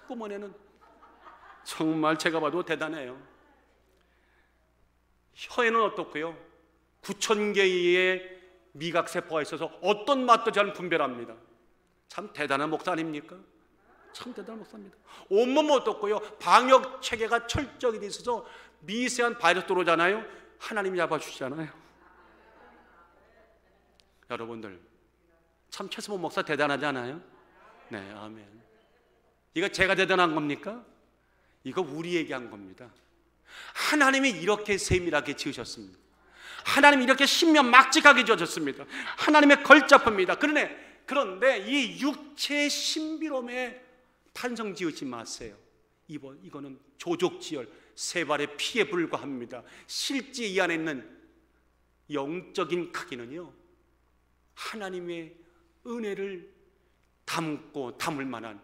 뿜어내는, 정말 제가 봐도 대단해요. 혀에는 어떻고요? 9,000개의 미각세포가 있어서 어떤 맛도 잘 분별합니다. 참 대단한 목사 아닙니까? 참 대단한 목사입니다. 온몸은 어떻고요? 방역 체계가 철저히 돼 있어서 미세한 바이러스 들어오잖아요. 하나님이 잡아주시잖아요. 여러분들, 참 최수봉 목사 대단하지 않아요? 네, 아멘. 이거 제가 대단한 겁니까? 이거 우리에게 한 겁니다. 하나님이 이렇게 세밀하게 지으셨습니다. 하나님이 이렇게 신묘막측하게 지어졌습니다. 하나님의 걸작품입니다. 그런데 이 육체의 신비로움에 탄성 지으지 마세요. 이거는 조족지열, 세 발의 피에 불과합니다. 실제 이 안에 있는 영적인 크기는요 하나님의 은혜를 담을 만한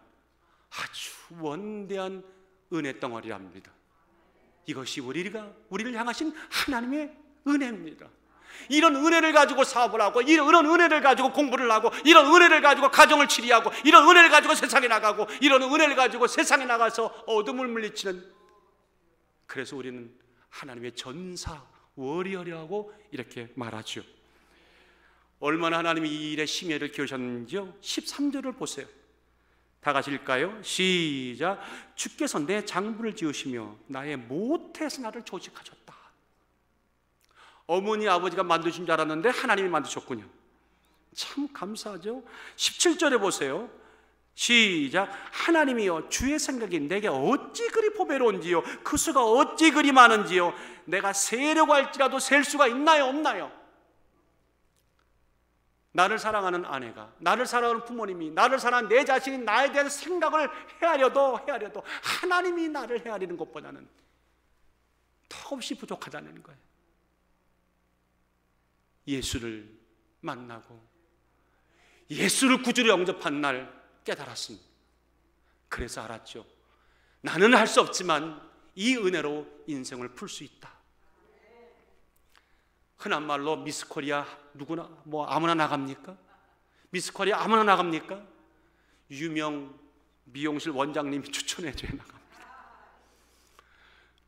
아주 원대한 은혜 덩어리랍니다. 이것이 우리를 향하신 하나님의 은혜입니다. 이런 은혜를 가지고 사업을 하고, 이런 은혜를 가지고 공부를 하고, 이런 은혜를 가지고 가정을 치리하고, 이런 은혜를 가지고 세상에 나가고, 이런 은혜를 가지고 세상에 나가서 어둠을 물리치는, 그래서 우리는 하나님의 전사 워리어라고 이렇게 말하죠. 얼마나 하나님이 이 일에 심혈을 기울이셨는지요. 13절을 보세요. 다 같이 읽을까요? 시작. 주께서 내 장부를 지으시며 나의 모태에서 나를 조직하셨다. 어머니 아버지가 만드신 줄 알았는데 하나님이 만드셨군요. 참 감사하죠. 17절에 보세요. 시작. 하나님이여 주의 생각이 내게 어찌 그리 보배로운지요, 그 수가 어찌 그리 많은지요. 내가 세려고 할지라도 셀 수가 있나요 없나요? 나를 사랑하는 아내가, 나를 사랑하는 부모님이, 나를 사랑하는 내 자신이 나에 대한 생각을 헤아려도 하나님이 나를 헤아리는 것보다는 턱없이 부족하다는 거예요. 예수를 만나고 예수를 구주로 영접한 날 깨달았습니다. 그래서 알았죠. 나는 할 수 없지만 이 은혜로 인생을 풀 수 있다. 흔한 말로 미스 코리아 누구나 아무나 나갑니까? 미스 코리아 아무나 나갑니까? 유명 미용실 원장님이 추천해줘야 나갑니다.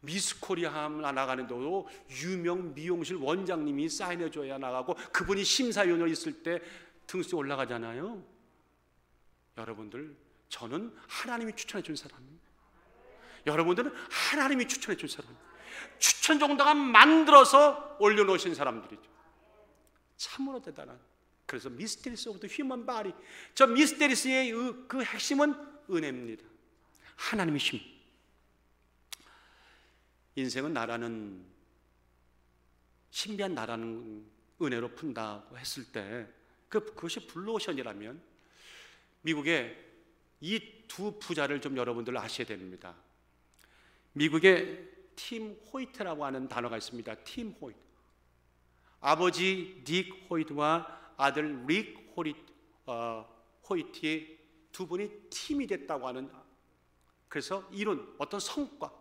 미스 코리아 나가는데도 유명 미용실 원장님이 사인해줘야 나가고, 그분이 심사위원으로 있을 때 등수에 올라가잖아요. 여러분들, 저는 하나님이 추천해준 사람입니다. 여러분들은 하나님이 추천해준 사람입니다. 추천 정당을 만들어서 올려놓으신 사람들이죠. 참으로 대단한. 그래서 미스테리스 오브 더 휴먼 바디, 저 미스테리스의 그 핵심은 은혜입니다. 하나님의 힘. 인생은 나라는, 신비한 나라는 은혜로 푼다고 했을 때 그것이 블루오션이라면, 미국의 이 두 부자를 좀 여러분들 아셔야 됩니다. 미국의 팀 호이트라고 하는 단어가 있습니다. 팀 호이트. 아버지 딕 호이트와 아들 릭 호이트의 두 분이 팀이 됐다고 하는, 그래서 이룬 어떤 성과,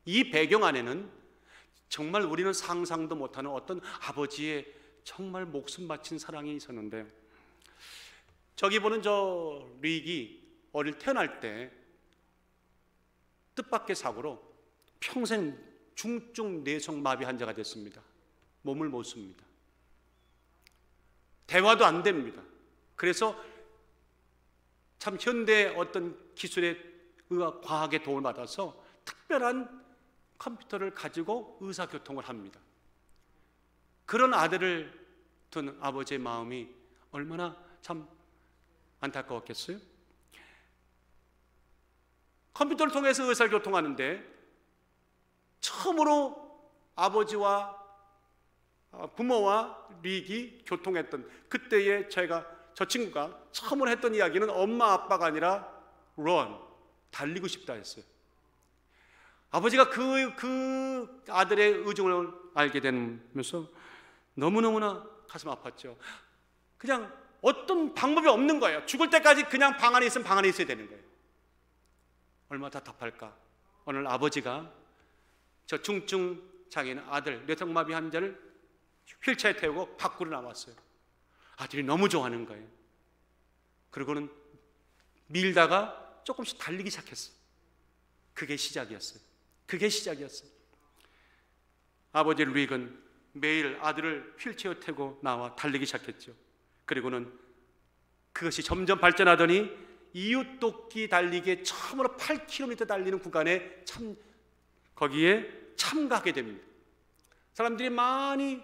이 배경 안에는 정말 우리는 상상도 못하는 어떤 아버지의 정말 목숨 바친 사랑이 있었는데, 저기 보는 저 릭이 어릴 태어날 때 뜻밖의 사고로 평생 중증 뇌성마비 환자가 됐습니다. 몸을 못 씁니다. 대화도 안 됩니다. 그래서 참 현대 어떤 기술의 의학 과학의 도움을 받아서 특별한 컴퓨터를 가지고 의사교통을 합니다. 그런 아들을 둔 아버지의 마음이 얼마나 참 안타까웠겠어요? 컴퓨터를 통해서 의사교통하는데 처음으로 아버지와 부모와 릭이 교통했던 그때에 저 친구가 처음으로 했던 이야기는 엄마 아빠가 아니라 run, 달리고 싶다 했어요. 아버지가 그 아들의 의중을 알게 되면서 너무너무나 가슴 아팠죠. 그냥 어떤 방법이 없는 거예요. 죽을 때까지 그냥 방 안에 있으면 방 안에 있어야 되는 거예요. 얼마나 답답할까. 오늘 아버지가 저 중증 장애인 아들, 뇌성마비 환자를 휠체어에 태우고 밖으로 나왔어요. 아들이 너무 좋아하는 거예요. 그리고는 밀다가 조금씩 달리기 시작했어요. 그게 시작이었어요. 아버지 릭은 매일 아들을 휠체어 태고 나와 달리기 시작했죠. 그리고는 그것이 점점 발전하더니 이웃돕기 달리기에 처음으로 8km 달리는 구간에 거기에 참가하게 됩니다. 사람들이 많이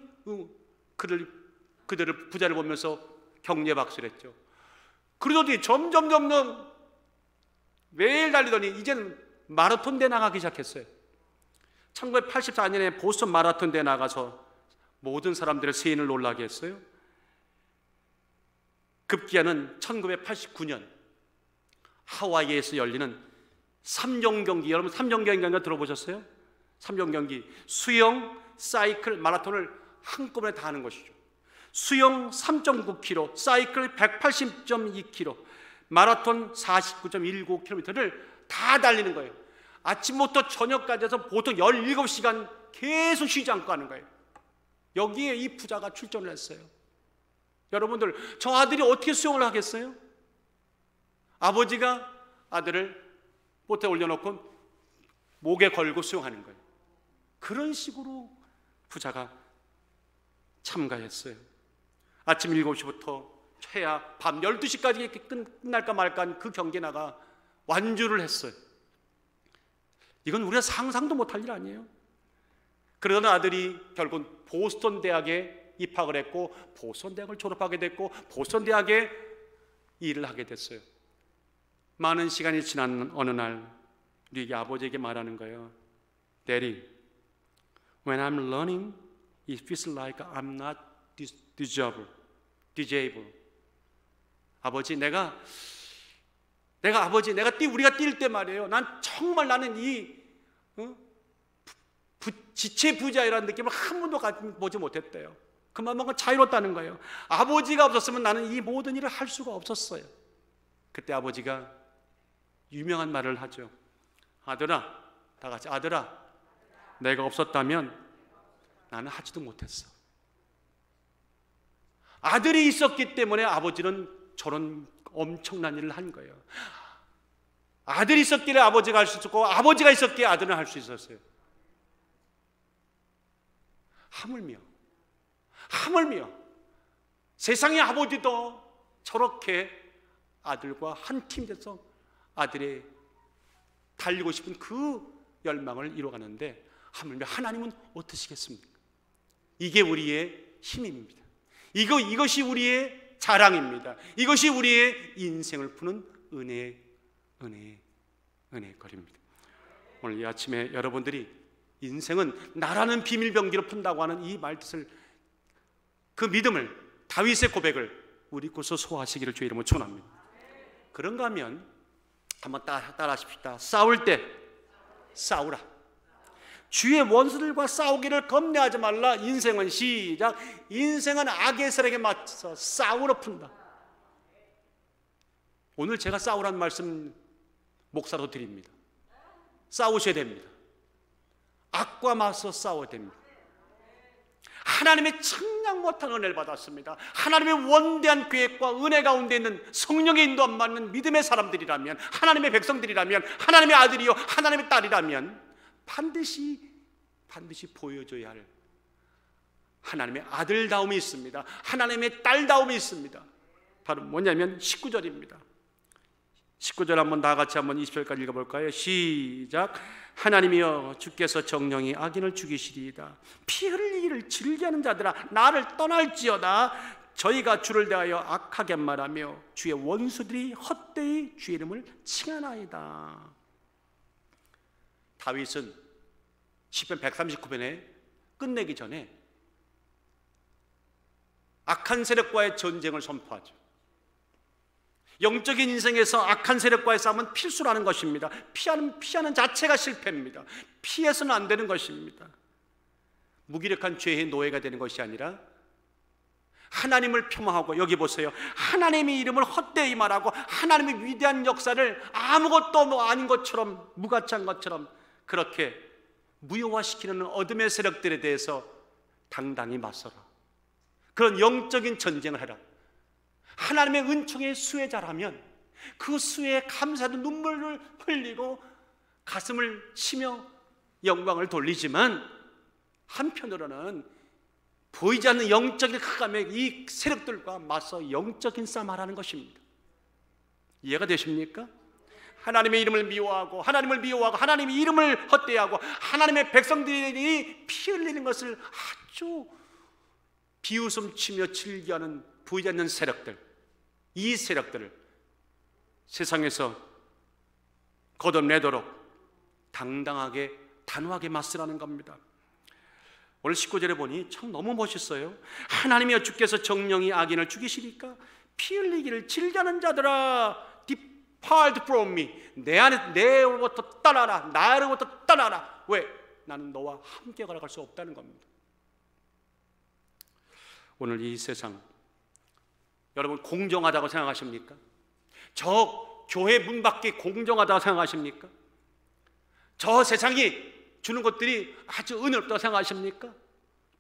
그들을 부자를 보면서 격려 박수를 했죠. 그러더니 점점 매일 달리더니 이제는 마라톤 대회 나가기 시작했어요. 1984년에 보스턴 마라톤 대회 나가서 모든 사람들의 세인을 놀라게 했어요. 급기야는 1989년 하와이에서 열리는 3종 경기, 여러분 3종 경기 들어보셨어요? 3종 경기, 수영, 사이클, 마라톤을 한꺼번에 다 하는 것이죠. 수영 3.9km, 사이클 180.2km, 마라톤 49.19km를 다 달리는 거예요. 아침부터 저녁까지 해서 보통 17시간 계속 쉬지 않고 하는 거예요. 여기에 이 부자가 출전을 했어요. 여러분들, 저 아들이 어떻게 수용을 하겠어요? 아버지가 아들을 보트에 올려놓고 목에 걸고 수용하는 거예요. 그런 식으로 부자가 참가했어요. 아침 7시부터 최야 밤 12시까지 끝날까 말까 한 그 경기에 나가 완주를 했어요. 이건 우리가 상상도 못할 일 아니에요. 그러던 아들이 결국 보스턴 대학에 입학을 했고 보스턴 대학을 졸업하게 됐고 보스턴 대학에 일을 하게 됐어요. 많은 시간이 지난 어느 날 우리 아버지에게 말하는 거예요. Daddy, when I'm learning, it feels like I'm not disabled. 아버지, 우리가 뛸 때 말이에요. 나는 지체 부자이라는 느낌을 한 번도 보지 못했대요. 그만큼 자유롭다는 거예요. 아버지가 없었으면 나는 이 모든 일을 할 수가 없었어요. 그때 아버지가 유명한 말을 하죠. 아들아, 다 같이, 아들아, 내가 없었다면 나는 하지도 못했어. 아들이 있었기 때문에 아버지는 저런 엄청난 일을 한 거예요. 아들이 있었기에 아버지가 할 수 있었고 아버지가 있었기에 아들은 할 수 있었어요. 하물며 세상의 아버지도 저렇게 아들과 한 팀 돼서 아들의 달리고 싶은 그 열망을 이뤄가는데 하물며 하나님은 어떠시겠습니까? 이게 우리의 힘입니다. 이것이 우리의 자랑입니다. 이것이 우리의 인생을 푸는 은혜의 거리입니다. 오늘 이 아침에 여러분들이 인생은 나라는 비밀병기로 푼다고 하는 이 말뜻을, 그 믿음을, 다윗의 고백을 우리 곳에서 소화하시기를 주의 이름으로 축원합니다. 그런가 하면 한번 따라하십시다. 싸울 때 싸우라. 주의 원수들과 싸우기를 겁내하지 말라. 인생은 시작. 인생은 악의 세력에 맞서 싸우러 푼다. 오늘 제가 싸우라는 말씀 목사로 드립니다. 싸우셔야 됩니다. 악과 맞서 싸워야 됩니다. 하나님의 측량 못한 은혜를 받았습니다. 하나님의 원대한 계획과 은혜 가운데 있는 성령의 인도 안 받는 믿음의 사람들이라면, 하나님의 백성들이라면, 하나님의 아들이요 하나님의 딸이라면 반드시 보여줘야 할 하나님의 아들다움이 있습니다. 하나님의 딸다움이 있습니다. 바로 뭐냐면 19절입니다. 19절 한번 다 같이 한번 20절까지 읽어볼까요? 시작. 하나님이여 주께서 정령이 악인을 죽이시리이다. 피 흘리기를 즐겨하는 자들아 나를 떠날지어다. 저희가 주를 대하여 악하게 말하며 주의 원수들이 헛되이 주의 이름을 칭하나이다. 다윗은 시편 139편에 끝내기 전에 악한 세력과의 전쟁을 선포하죠. 영적인 인생에서 악한 세력과의 싸움은 필수라는 것입니다. 피하는 자체가 실패입니다. 피해서는 안 되는 것입니다. 무기력한 죄의 노예가 되는 것이 아니라 하나님을 폄하하고, 여기 보세요, 하나님의 이름을 헛되이 말하고 하나님의 위대한 역사를 아무것도 아닌 것처럼, 무가치한 것처럼 그렇게 무효화시키는 어둠의 세력들에 대해서 당당히 맞서라. 그런 영적인 전쟁을 해라. 하나님의 은총의 수혜자라면 그 수혜에 감사도 눈물을 흘리고 가슴을 치며 영광을 돌리지만, 한편으로는 보이지 않는 영적인 흑암의 이 세력들과 맞서 영적인 싸움하라는 것입니다. 이해가 되십니까? 하나님의 이름을 미워하고 하나님의 이름을 헛되이하고 하나님의 백성들이 피 흘리는 것을 아주 비웃음치며 즐겨하는 보이지 않는 세력들, 이 세력들을 세상에서 걷어내도록 당당하게 단호하게 맞서라는 겁니다. 오늘 19절에 보니 참 너무 멋있어요. 하나님이여 주께서 정령이 악인을 죽이시리까? 피 흘리기를 즐겨하는 자들아 Depart from me. 내로부터 떠나라. 나로부터 떠나라. 왜? 나는 너와 함께 걸어갈 수 없다는 겁니다. 오늘 이 세상 여러분 공정하다고 생각하십니까? 저 교회 문 밖이 공정하다고 생각하십니까? 저 세상이 주는 것들이 아주 은혜롭다고 생각하십니까?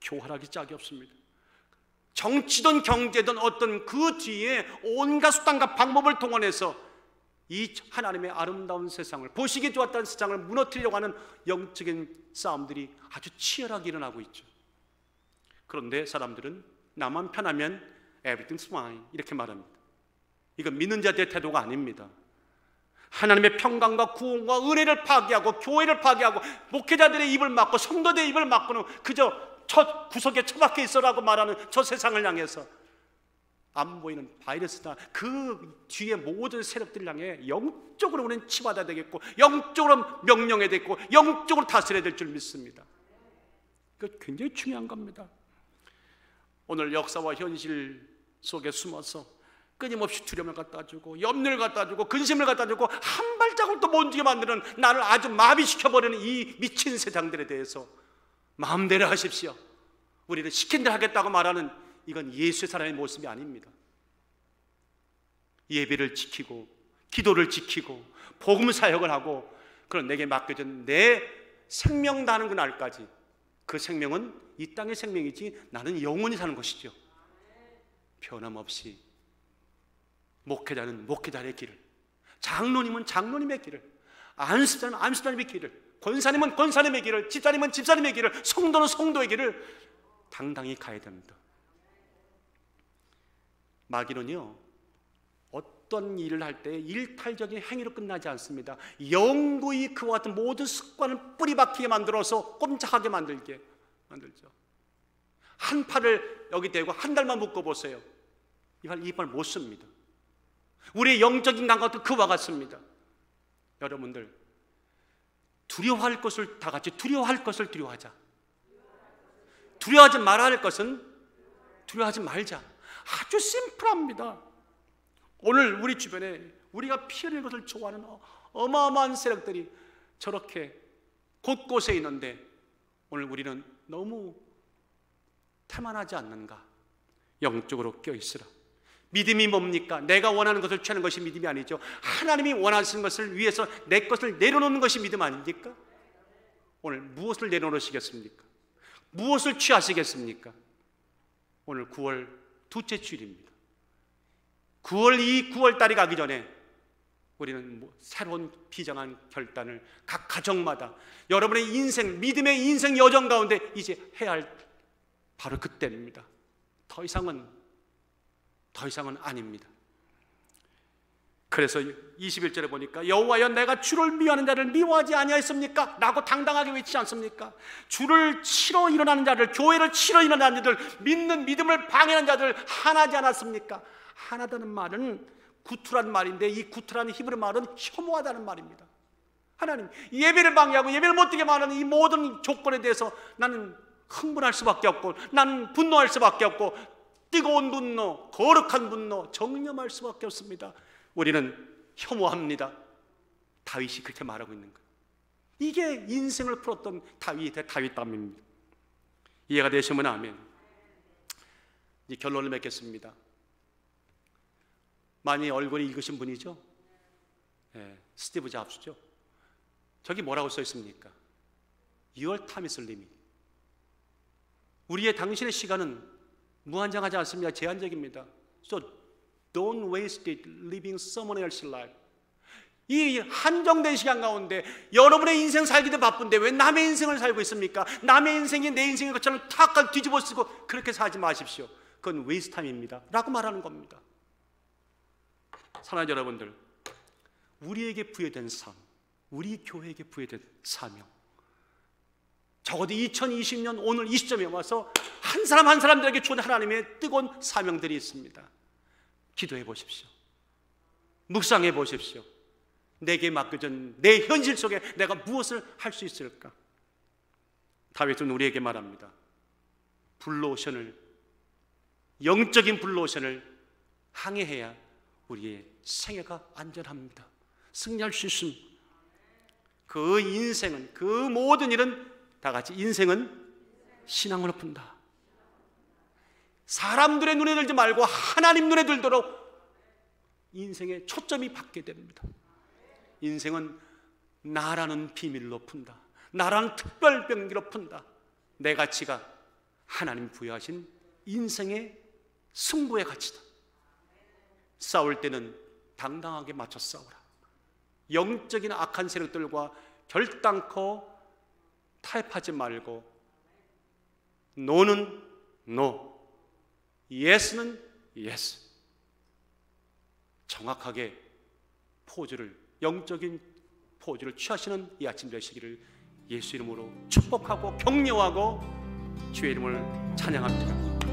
교활하기 짝이 없습니다. 정치든 경제든 어떤 그 뒤에 온갖 수단과 방법을 동원해서 이 하나님의 아름다운 세상을, 보시기 좋았다는 세상을 무너뜨리려고 하는 영적인 싸움들이 아주 치열하게 일어나고 있죠. 그런데 사람들은 나만 편하면 everything's fine 이렇게 말합니다. 이건 믿는 자들의 태도가 아닙니다. 하나님의 평강과 구원과 은혜를 파괴하고 교회를 파괴하고 목회자들의 입을 막고 성도들의 입을 막고는 그저 첫 구석에 처박혀 있어라고 말하는 저 세상을 향해서 안 보이는 바이러스나 그 뒤에 모든 세력들을 향해 영적으로 우리는 치받아야 되겠고, 영적으로 명령해야 되겠고, 영적으로 다스려야 될 줄 믿습니다. 그게 굉장히 중요한 겁니다. 오늘 역사와 현실 속에 숨어서 끊임없이 두려움을 갖다 주고, 염려를 갖다 주고, 근심을 갖다 주고, 한 발자국도 못 움직게 만드는, 나를 아주 마비시켜버리는 이 미친 세상들에 대해서 마음대로 하십시오, 우리는 시킨 대로 하겠다고 말하는, 이건 예수의 사람의 모습이 아닙니다. 예배를 지키고 기도를 지키고 복음 사역을 하고, 그런 내게 맡겨진 내 생명 다는 그날까지, 그 생명은 이 땅의 생명이지 나는 영원히 사는 것이죠. 변함없이 목회자는 목회자의 길을, 장로님은 장로님의 길을, 안수자는 안수자님의 길을, 권사님은 권사님의 길을, 집사님은 집사님의 길을, 성도는 성도의 길을 당당히 가야 됩니다. 마귀는요, 어떤 일을 할 때 일탈적인 행위로 끝나지 않습니다. 영구히 그와 같은 모든 습관을 뿌리박히게 만들어서 꼼짝하게 만들죠. 한 팔을 여기 대고 한 달만 묶어보세요. 이 팔 못 씁니다. 우리의 영적인 감각도 그와 같습니다. 여러분들, 두려워할 것을 다 같이 두려워할 것을 두려워하자. 두려워하지 말아야 할 것은 두려워하지 말자. 아주 심플합니다. 오늘 우리 주변에 우리가 피 흘릴 것을 좋아하는 어마어마한 세력들이 저렇게 곳곳에 있는데, 오늘 우리는 너무 태만하지 않는가? 영적으로 껴있으라. 믿음이 뭡니까? 내가 원하는 것을 취하는 것이 믿음이 아니죠. 하나님이 원하시는 것을 위해서 내 것을 내려놓는 것이 믿음 아닙니까? 오늘 무엇을 내려놓으시겠습니까? 무엇을 취하시겠습니까? 오늘 9월 둘째 주일입니다. 9월달이 가기 전에 우리는 새로운 비장한 결단을 각 가정마다, 여러분의 인생, 믿음의 인생 여정 가운데 이제 해야 할 바로 그때입니다. 더 이상은 아닙니다. 그래서 21절에 보니까 여호와여, 내가 주를 미워하는 자를 미워하지 아니하였습니까? 라고 당당하게 외치지 않습니까? 주를 치러 일어나는 자들, 교회를 치러 일어나는 자들, 믿는 믿음을 방해하는 자들 하나지 않았습니까? 하나다는 말은 구투란 말인데, 이 구투라는 히브리 말은 혐오하다는 말입니다. 하나님, 예배를 방해하고 예배를 못하게 말하는 이 모든 조건에 대해서 나는 흥분할 수밖에 없고, 나는 분노할 수밖에 없고, 뜨거운 분노, 거룩한 분노, 정념할 수밖에 없습니다. 우리는 혐오합니다. 다윗이 그렇게 말하고 있는 거예요. 이게 인생을 풀었던 다윗담입니다. 이해가 되시면 아멘. 이제 결론을 맺겠습니다. 많이 얼굴이 읽으신 분이죠? 스티브 잡스죠? 저기 뭐라고 써 있습니까? Your time is limited. 우리의 당신의 시간은 무한정하지 않습니다. 제한적입니다. So don't waste it living someone else's life. 이 한정된 시간 가운데 여러분의 인생 살기도 바쁜데 왜 남의 인생을 살고 있습니까? 남의 인생이 내 인생인 것처럼 탁 뒤집어 쓰고 그렇게 살지 마십시오. 그건 웨이스트 타임입니다 라고 말하는 겁니다. 사랑하는 여러분들, 우리에게 부여된 삶, 우리 교회에게 부여된 사명, 적어도 2020년 오늘 이 시점에 와서 한 사람 한 사람들에게 주는 하나님의 뜨거운 사명들이 있습니다. 기도해 보십시오. 묵상해 보십시오. 내게 맡겨진 내 현실 속에 내가 무엇을 할 수 있을까? 다윗은 우리에게 말합니다. 블루오션을, 영적인 블루오션을 항해해야 우리의 생애가 안전합니다. 승리할 수 있습니다. 그 인생은, 그 모든 일은 다 같이 인생은 신앙으로 푼다. 사람들의 눈에 들지 말고 하나님 눈에 들도록 인생의 초점이 바뀌게 됩니다. 인생은 나라는 비밀로 푼다. 나라는 특별병기로 푼다. 내 가치가 하나님 부여하신 인생의 승부의 가치다. 싸울 때는 당당하게 맞춰 싸우라. 영적인 악한 세력들과 결단코 타협하지 말고 노는 노, 예스는 예스. 정확하게 영적인 포즈를 취하시는 이 아침 되시기를 예수 이름으로 축복하고 격려하고 주의 이름을 찬양합니다.